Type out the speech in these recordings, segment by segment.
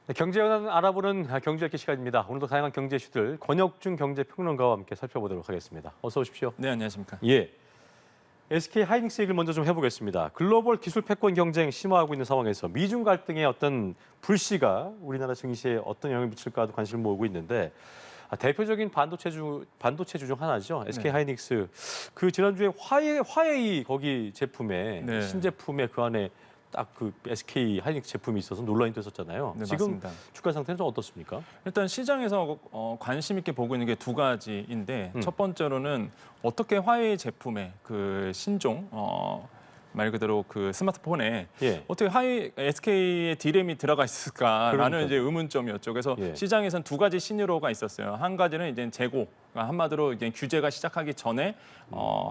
네, 경제현안 알아보는 경제학기 시간입니다. 오늘도 다양한 경제 이슈들 권혁준 경제평론가와 함께 살펴보도록 하겠습니다. 어서 오십시오. 네, 안녕하십니까. 예. SK 하이닉스 얘기를 먼저 좀 해보겠습니다. 글로벌 기술 패권 경쟁 심화하고 있는 상황에서 미중 갈등의 어떤 불씨가 우리나라 증시에 어떤 영향을 미칠까도 관심을 모으고 있는데 대표적인 반도체 주 중 하나죠. SK 하이닉스 그 지난주에 화웨이 거기 제품에 네. 신제품에 그 안에 딱 그 SK 하이닉스 제품이 있어서 논란이 됐었잖아요. 네, 지금 맞습니다. 주가 상태는 좀 어떻습니까? 일단 시장에서 관심 있게 보고 있는 게 두 가지인데 첫 번째로는 어떻게 화웨이 제품의 그 신종 말 그대로 그 스마트폰에 예. 어떻게 SK의 D램이 들어가 있을까라는 그러니까요. 이제 의문점이었죠. 그래서 예. 시장에선 두 가지 신유로가 있었어요. 한 가지는 이제 재고, 그러니까 한마디로 이제 규제가 시작하기 전에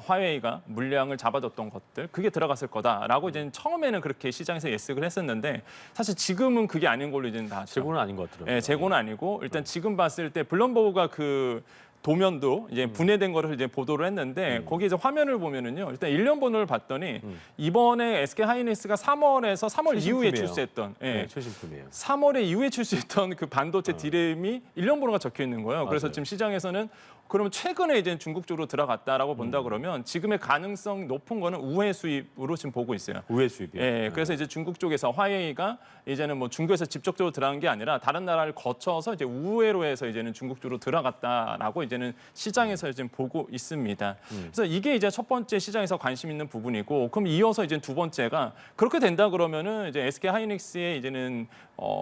화웨이가 물량을 잡아줬던 것들 그게 들어갔을 거다라고 이제 처음에는 그렇게 시장에서 예측을 했었는데 사실 지금은 그게 아닌 걸로 이제 다 재고는 아닌 것 같더라고요. 예, 재고는 아니고 일단 지금 봤을 때 블룸버그가 그 도면도 이제 분해된 거를 이제 보도를 했는데 거기 이제 화면을 보면은요. 일단 일련 번호를 봤더니 이번에 SK 하이닉스가 3월에서 3월 이후에 최신품이에요. 출시했던 네, 최신품이에요. 3월에 이후에 출시했던 그 반도체 D램이 일련 번호가 적혀 있는 거예요. 그래서 맞아요. 지금 시장에서는 그러면 최근에 이제 중국 쪽으로 들어갔다라고 본다 그러면 지금의 가능성 높은 거는 우회 수입으로 지금 보고 있어요. 우회 수입이요. 예, 그래서 이제 중국 쪽에서 화웨이가 이제는 뭐 중국에서 직접적으로 들어간 게 아니라 다른 나라를 거쳐서 이제 우회로 해서 이제는 중국 쪽으로 들어갔다라고 이제는 시장에서 지금 보고 있습니다. 그래서 이게 이제 첫 번째 시장에서 관심 있는 부분이고, 그럼 이어서 이제 두 번째가 그렇게 된다 그러면은 이제 SK 하이닉스의 이제는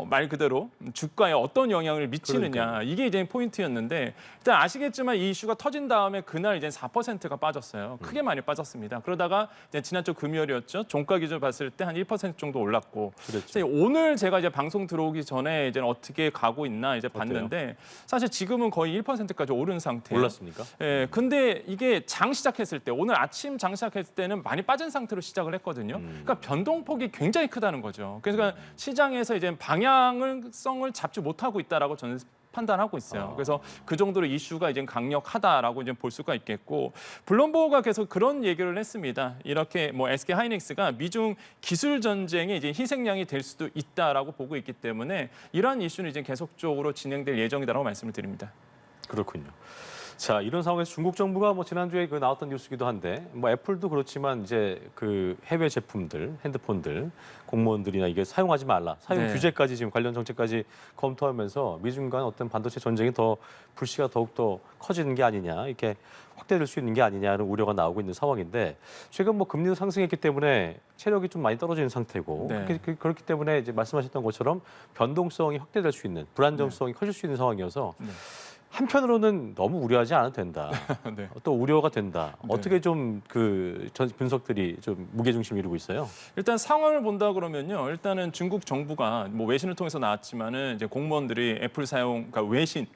말 그대로 주가에 어떤 영향을 미치느냐 그러니까요. 이게 이제 포인트였는데 일단 아시겠지만 이 이슈가 터진 다음에 그날 이제 4%가 빠졌어요. 크게 많이 빠졌습니다. 그러다가 이제 지난주 금요일이었죠. 종가 기준 봤을 때 한 1% 정도 올랐고. 그렇죠. 그래서 오늘 제가 이제 방송 들어오기 전에 이제 어떻게 가고 있나 이제 봤는데 사실 지금은 거의 1%까지 오른 상태예요. 올랐습니까? 예, 근데 이게 장 시작했을 때 오늘 아침 장 시작했을 때는 많이 빠진 상태로 시작을 했거든요. 그러니까 변동폭이 굉장히 크다는 거죠. 그러니까 시장에서 이제 방향성을 잡지 못하고 있다라고 저는 판단하고 있어요. 그래서 그 정도로 이슈가 이제 강력하다라고 이제 볼 수가 있겠고, 블룸버그가 계속 그런 얘기를 했습니다. 이렇게 뭐 SK 하이닉스가 미중 기술 전쟁의 이제 희생양이 될 수도 있다라고 보고 있기 때문에 이러한 이슈는 이제 계속적으로 진행될 예정이다라고 말씀을 드립니다. 그렇군요. 자, 이런 상황에서 중국 정부가 뭐 지난주에 그 나왔던 뉴스기도 한데 뭐 애플도 그렇지만 이제 그 해외 제품들, 핸드폰들 공무원들이나 이게 사용하지 말라. 사용 네. 규제까지 지금 관련 정책까지 검토하면서 미중 간 어떤 반도체 전쟁이 더 불씨가 더욱더 커지는 게 아니냐. 이렇게 확대될 수 있는 게 아니냐는 우려가 나오고 있는 상황인데 최근 뭐 금리도 상승했기 때문에 체력이 좀 많이 떨어지는 상태고 네. 그렇기 때문에 이제 말씀하셨던 것처럼 변동성이 확대될 수 있는 불안정성이 커질 수 있는 상황이어서 네. 한편으로는 너무 우려하지 않아도 된다. 네. 또 우려가 된다. 네. 어떻게 좀 그 분석들이 좀 무게중심 이루고 있어요? 일단 상황을 본다 그러면요. 일단은 중국 정부가 뭐 외신을 통해서 나왔지만은 이제 공무원들이 애플 사용, 그러니까 외신,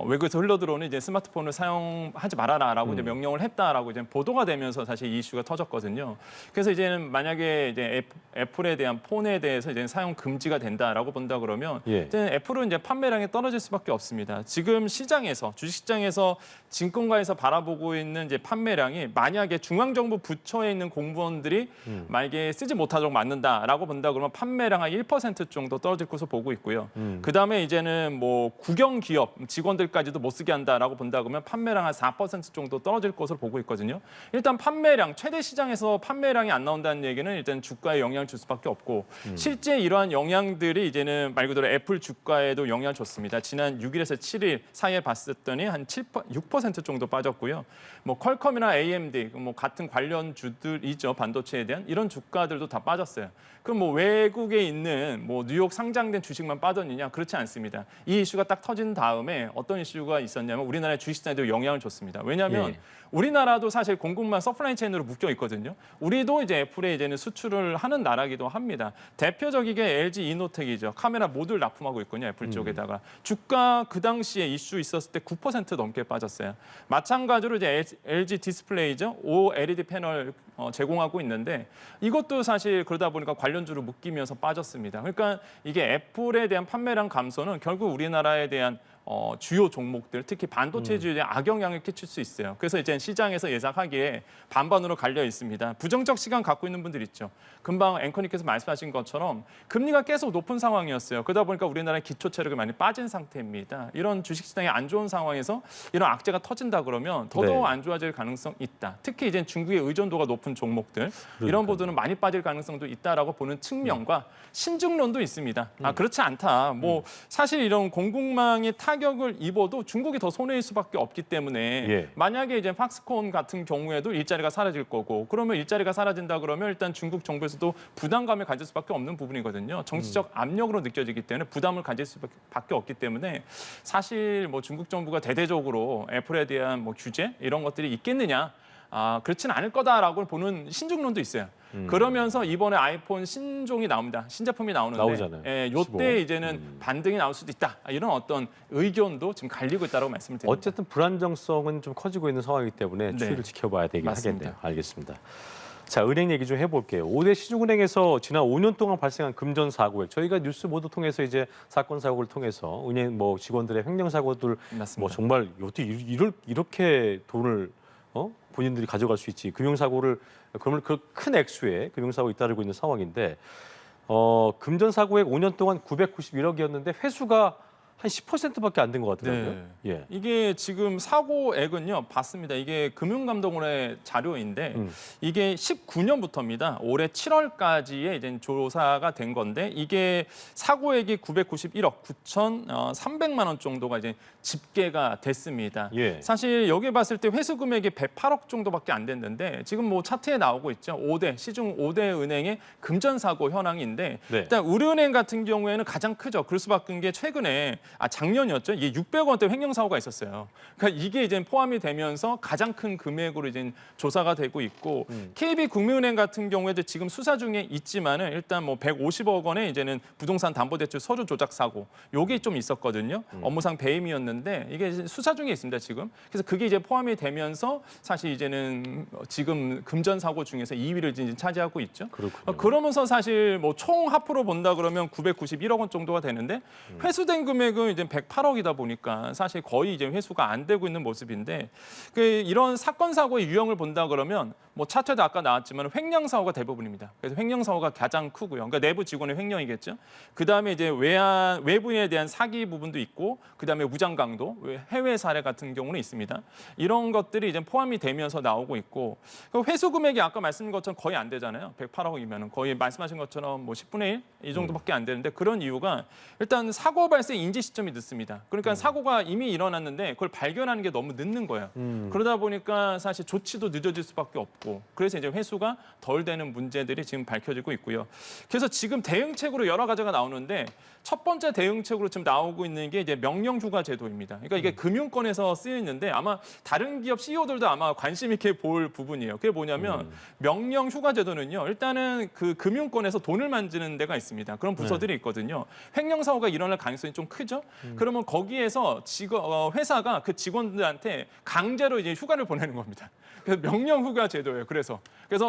외국에서 흘러들어오는 이제 스마트폰을 사용하지 말아라라고 이제 명령을 했다라고 이제 보도가 되면서 사실 이 이슈가 터졌거든요. 그래서 이제는 만약에 이제 애플에 대한 폰에 대해서 이제 사용 금지가 된다라고 본다 그러면 예. 이제 애플은 이제 판매량이 떨어질 수밖에 없습니다. 지금 시장에서 주식시장에서 증권가에서 바라보고 있는 이제 판매량이 만약에 중앙정부 부처에 있는 공무원들이 만약에 쓰지 못하도록 만든다라고 본다 그러면 판매량 한 1% 정도 떨어질 것으로 보고 있고요. 그다음에 이제는 뭐 국영 기업 직원들까지도 못 쓰게 한다라고 본다 그러면 판매량 한 4% 정도 떨어질 것으로 보고 있거든요. 일단 판매량 최대 시장에서 판매량이 안 나온다는 얘기는 일단 주가에 영향을 줄 수밖에 없고 실제 이러한 영향들이 이제는 말 그대로 애플 주가에도 영향을 줬습니다. 지난 6일에서 7일 사이에 봤었더니 한 6% 정도 빠졌고요. 뭐 퀄컴이나 AMD 뭐 같은 관련주들이죠. 반도체에 대한 이런 주가들도 다 빠졌어요. 그럼 뭐 외국에 있는 뭐 뉴욕 상장된 주식만 빠졌느냐? 그렇지 않습니다. 이 이슈가 딱 터진 다음에 어떤 이슈가 있었냐면 우리나라의 주식시장에도 영향을 줬습니다. 왜냐하면 예. 우리나라도 사실 공급망 서플라이 체인으로 묶여 있거든요. 우리도 이제 애플에 이제는 수출을 하는 나라기도 합니다. 대표적이게 LG 이노텍이죠. 카메라 모듈 납품하고 있거든요. 애플 쪽에다가. 주가 그 당시에 이슈 있었을 때 9% 넘게 빠졌어요. 마찬가지로 이제 LG 디스플레이죠. OLED 패널 제공하고 있는데 이것도 사실 그러다 보니까 관련주로 묶이면서 빠졌습니다. 그러니까 이게 애플에 대한 판매량 감소는 결국 우리나라에 대한 주요 종목들, 특히 반도체주에 악영향을 끼칠 수 있어요. 그래서 이제 시장에서 예상하기에 반반으로 갈려 있습니다. 부정적 시간 갖고 있는 분들 있죠. 금방 앵커님께서 말씀하신 것처럼 금리가 계속 높은 상황이었어요. 그러다 보니까 우리나라의 기초 체력이 많이 빠진 상태입니다. 이런 주식시장이 안 좋은 상황에서 이런 악재가 터진다 그러면 더더욱 네. 안 좋아질 가능성 있다. 특히 이제 중국의 의존도가 높은 종목들 이런 보도는 많이 빠질 가능성도 있다라고 보는 측면과 신중론도 있습니다. 그렇지 않다. 뭐 사실 이런 공급망의 타격을 입어도 중국이 더 손해일 수밖에 없기 때문에 예. 만약에 이제 팍스콘 같은 경우에도 일자리가 사라질 거고 그러면 일자리가 사라진다 그러면 일단 중국 정부에서도 부담감을 가질 수밖에 없는 부분이거든요. 정치적 압력으로 느껴지기 때문에 부담을 가질 수밖에 없기 때문에 사실 뭐 중국 정부가 대대적으로 애플에 대한 뭐 규제 이런 것들이 있겠느냐? 그렇진 않을 거다라고 보는 신중론도 있어요. 그러면서 이번에 아이폰 신종이 나옵니다. 신제품이 나오는데 나오잖아요. 예, 15. 요때 이제는 반등이 나올 수도 있다. 이런 어떤 의견도 지금 갈리고 있다고 말씀을 드립니다. 어쨌든 불안정성은 좀 커지고 있는 상황이기 때문에 네. 추이를 지켜봐야 되긴 맞습니다. 하겠네요. 알겠습니다. 자, 은행 얘기 좀 해볼게요. 5대 시중은행에서 지난 5년 동안 발생한 금전 사고액, 저희가 뉴스 보도 통해서 이제 사건 사고를 통해서 은행 뭐 직원들의 횡령 사고들 맞습니다. 뭐 정말 어떻게 이렇게 돈을 본인들이 가져갈 수 있지? 금융사고를 그러면 그 큰 액수의 금융사고 잇따르고 있는 상황인데 금전 사고액 5년 동안 991억이었는데 회수가 한 10%밖에 안 된 것 같더라고요. 네. 예. 이게 지금 사고액은요, 봤습니다. 이게 금융감독원의 자료인데 이게 19년부터입니다. 올해 7월까지의 이제 조사가 된 건데 이게 사고액이 991억 9,300만 원 정도가 이제 집계가 됐습니다. 예. 사실 여기 봤을 때 회수 금액이 108억 정도밖에 안 됐는데 지금 뭐 차트에 나오고 있죠. 시중 5대 은행의 금전 사고 현황인데 네. 일단 우리은행 같은 경우에는 가장 크죠. 그럴 수밖에 없는 게 최근에 작년이었죠. 이게 600원대 횡령 사고가 있었어요. 그러니까 이게 이제 포함이 되면서 가장 큰 금액으로 이제 조사가 되고 있고 KB국민은행 같은 경우에도 지금 수사 중에 있지만은 일단 뭐 150억 원의 이제는 부동산 담보대출 서류 조작 사고 요게 좀 있었거든요. 업무상 배임이었는데 이게 이제 수사 중에 있습니다 지금. 그래서 그게 이제 포함이 되면서 사실 이제는 지금 금전 사고 중에서 2위를 이제 차지하고 있죠. 그렇군요. 그러면서 사실 뭐 총 합으로 본다 그러면 991억 원 정도가 되는데 회수된 금액은 이제 108억이다 보니까 사실 거의 이제 회수가 안 되고 있는 모습인데 이런 사건 사고의 유형을 본다 그러면 뭐 차트에도 아까 나왔지만 횡령 사고가 대부분입니다. 그래서 횡령 사고가 가장 크고요. 그러니까 내부 직원의 횡령이겠죠. 그다음에 이제 외부인에 대한 사기 부분도 있고 그다음에 무장 강도, 해외 사례 같은 경우는 있습니다. 이런 것들이 이제 포함이 되면서 나오고 있고 회수 금액이 아까 말씀드린 것처럼 거의 안 되잖아요. 108억이면은 거의 말씀하신 것처럼 뭐 10분의 1 이 정도밖에 안 되는데 그런 이유가 일단 사고 발생 인지 시점이 늦습니다. 그러니까 사고가 이미 일어났는데 그걸 발견하는 게 너무 늦는 거예요. 그러다 보니까 사실 조치도 늦어질 수밖에 없고 그래서 이제 회수가 덜 되는 문제들이 지금 밝혀지고 있고요. 그래서 지금 대응책으로 여러 가지가 나오는데 첫 번째 대응책으로 지금 나오고 있는 게 이제 명령휴가 제도입니다. 그러니까 이게 금융권에서 쓰여 있는데 아마 다른 기업 CEO들도 아마 관심 있게 볼 부분이에요. 그게 뭐냐면 명령휴가 제도는요. 일단은 그 금융권에서 돈을 만지는 데가 있습니다. 그런 부서들이 있거든요. 횡령 사고가 일어날 가능성이 좀 크죠. 그러면 거기에서 회사가 그 직원들한테 강제로 이제 휴가를 보내는 겁니다. 그래서 명령휴가 제도예요. 그래서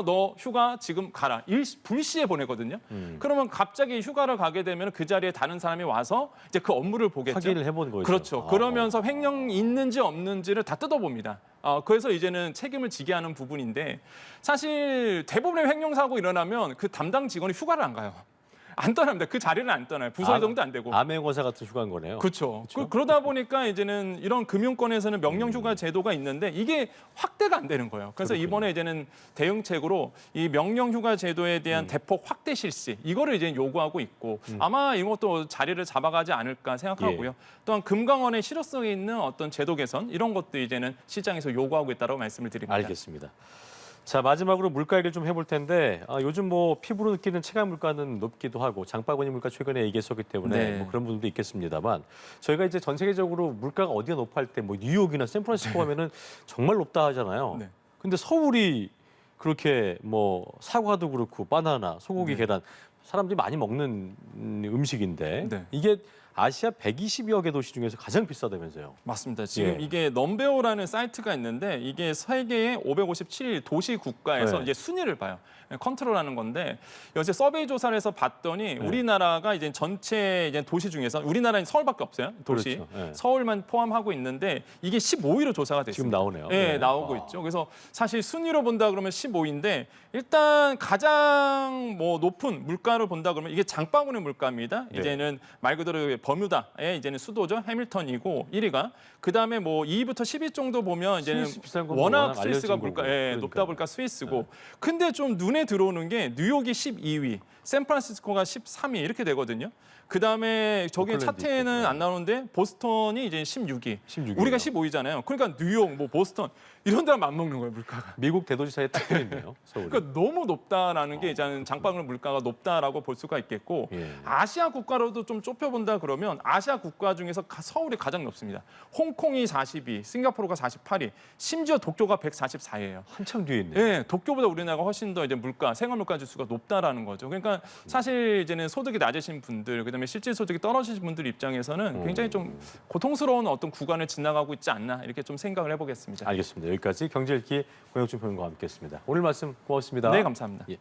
너 휴가 지금 가라. 불시에 보내거든요. 그러면 갑자기 휴가를 가게 되면 그 자리에 다른 사람이 와서 이제 그 업무를 보겠죠. 확인을 해보는 거죠. 그렇죠. 그러면서 횡령이 있는지 없는지를 다 뜯어봅니다. 그래서 이제는 책임을 지게 하는 부분인데 사실 대부분의 횡령 사고 일어나면 그 담당 직원이 휴가를 안 가요. 안 떠납니다. 그 자리를 안 떠나요. 부서 이동도 안 되고. 암행어사 같은 휴가인 거네요. 그렇죠. 그러다 보니까 이제는 이런 금융권에서는 명령휴가 제도가 있는데 이게 확대가 안 되는 거예요. 그래서 그렇군요. 이번에 이제는 대응책으로 이 명령휴가 제도에 대한 대폭 확대 실시 이거를 이제 요구하고 있고 아마 이것도 자리를 잡아가지 않을까 생각하고요. 예. 또한 금강원의 실효성이 있는 어떤 제도 개선 이런 것도 이제는 시장에서 요구하고 있다고 말씀을 드립니다. 알겠습니다. 자, 마지막으로 물가 얘기를 좀 해볼 텐데 요즘 뭐 피부로 느끼는 체감 물가는 높기도 하고 장바구니 물가 최근에 얘기했었기 때문에 네. 뭐 그런 부분도 있겠습니다만 저희가 이제 전 세계적으로 물가가 어디가 높아 할 때 뭐 뉴욕이나 샌프란시스코 가면은 정말 높다 하잖아요. 네. 근데 서울이 그렇게 뭐 사과도 그렇고 바나나, 소고기, 네. 계란 사람들이 많이 먹는 음식인데 네. 이게 아시아 120여 개 도시 중에서 가장 비싸다면서요. 맞습니다. 지금 예. 이게 넘베오라는 사이트가 있는데 이게 세계의 557 도시 국가에서 네. 이제 순위를 봐요. 컨트롤하는 건데 여기서 서베이 조사를 해서 봤더니 우리나라가 이제 전체 이제 도시 중에서 우리나라는 서울밖에 없어요. 도시 그렇죠. 예. 서울만 포함하고 있는데 이게 15위로 조사가 됐습니다. 지금 나오네요. 예, 네. 나오고 아. 있죠. 그래서 사실 순위로 본다 그러면 15위인데 일단 가장 뭐 높은 물가를 본다 그러면 이게 장바구니 물가입니다. 네. 이제는 말 그대로 버뮤다의 이제는 수도죠. 해밀턴이고 1위가 그다음에 뭐 2위부터 10위 정도 보면 이제는 스위스 비싼 건뭐 워낙 워낙 스위스가 알려진 물가 거고. 예, 그러니까요. 높다 보니까 스위스고. 근데 좀 눈에 들어오는 게 뉴욕이 12위, 샌프란시스코가 13위 이렇게 되거든요. 그다음에 저기 오클랜드 차트에는 있고. 안 나오는데 보스턴이 이제 16위. 16위. 우리가 15위잖아요. 그러니까 뉴욕, 뭐 보스턴 이런 데랑 맞먹는 거예요, 물가가. 미국 대도시 사이에 딱 들어있네요. 서울이. 그러니까 너무 높다라는 게 이제는 장바구니 물가가 높다라고 볼 수가 있겠고 예. 아시아 국가로도 좀 좁혀본다 그러면 아시아 국가 중에서 서울이 가장 높습니다. 홍콩이 42, 싱가포르가 48위, 심지어 도쿄가 144예요. 한참 뒤에 있네요. 예, 도쿄보다 우리나라가 훨씬 더 이제 물가, 생활 물가 지수가 높다라는 거죠. 그러니까 사실 이제는 소득이 낮으신 분들, 그다음에 실질 소득이 떨어지신 분들 입장에서는 굉장히 좀 고통스러운 어떤 구간을 지나가고 있지 않나 이렇게 좀 생각을 해보겠습니다. 알겠습니다. 여기까지 경제 읽기 권혁준 평론가와 함께했습니다. 오늘 말씀 고맙습니다. 네, 감사합니다. 예.